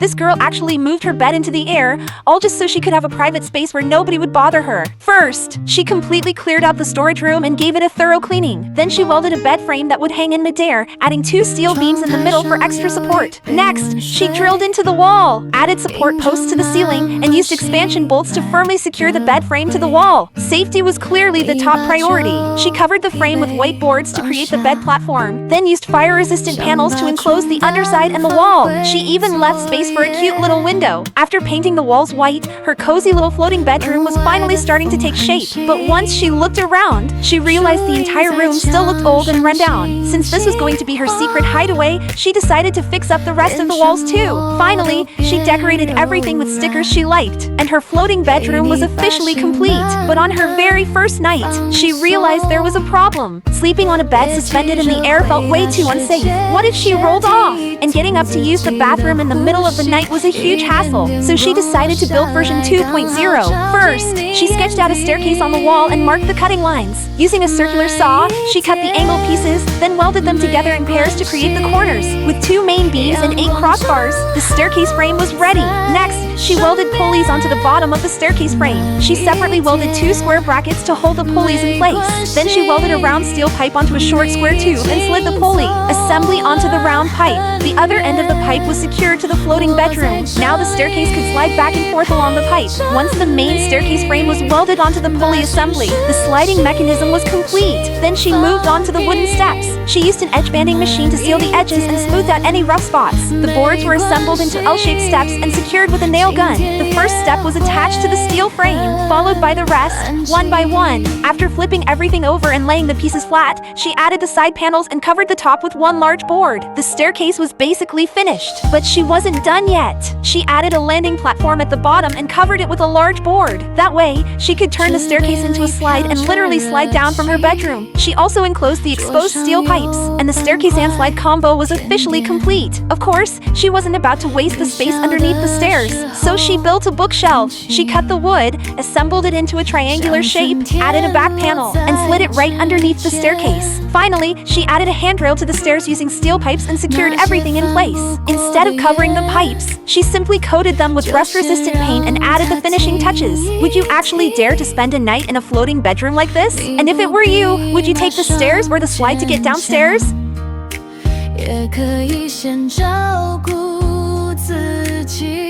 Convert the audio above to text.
This girl actually moved her bed into the air, all just so she could have a private space where nobody would bother her. First, she completely cleared out the storage room and gave it a thorough cleaning. Then she welded a bed frame that would hang in midair, adding 2 steel beams in the middle for extra support. Next, she drilled into the wall, added support posts to the ceiling, and used expansion bolts to firmly secure the bed frame to the wall. Safety was clearly the top priority. She covered the frame with white boards to create the bed platform, then used fire-resistant panels to enclose the underside and the wall. She even left space for a cute little window. After painting the walls white, her cozy little floating bedroom was finally starting to take shape. But once she looked around, she realized the entire room still looked old and run down. Since this was going to be her secret hideaway, she decided to fix up the rest of the walls too. Finally, she decorated everything with stickers she liked, and her floating bedroom was officially complete. But on her very first night, she realized there was a problem. Sleeping on a bed suspended in the air felt way too unsafe. What if she rolled off? And getting up to use the bathroom in the middle of the night was a huge hassle, so she decided to build version 2.0. First, she sketched out a staircase on the wall and marked the cutting lines. Using a circular saw, she cut the angled pieces, then welded them together in pairs to create the corners. With 2 main beams and 8 crossbars, the staircase frame was ready. Next, she welded pulleys onto the bottom of the staircase frame. She separately welded 2 square brackets to hold the pulleys in place. Then she welded a round steel pipe onto a short square tube and slid the pulley assembly onto the round pipe. The other end of the pipe was secured to the floating bedroom. Now the staircase could slide back and forth along the pipe. Once the main staircase frame was welded onto the pulley assembly, the sliding mechanism was complete. Then she moved on to the wooden steps. She used an edge banding machine to seal the edges and smooth out any rough spots. The boards were assembled into L-shaped steps and secured with a nail gun. The first step was attached to the steel frame, followed by the rest, one by one. After flipping everything over and laying the pieces flat, she added the side panels and covered the top with 1 large board. The staircase was basically finished, but she wasn't done yet. She added a landing platform at the bottom and covered it with a large board. That way, she could turn the staircase into a slide and literally slide down from her bedroom. She also enclosed the exposed steel pipes, and the staircase and slide combo was officially complete. Of course, she wasn't about to waste the space underneath the stairs, so she built a bookshelf. She cut the wood, assembled it into a triangular shape, added a back panel, and slid it right underneath the staircase. Finally, she added a handrail to the stairs using steel pipes and secured everything in place. Instead of covering the pipes, she simply coated them with rust-resistant paint and added the finishing touches. Would you actually dare to spend a night in a floating bedroom like this? And if it were you, would you take the stairs or the slide to get downstairs? 也可以先照顾自己。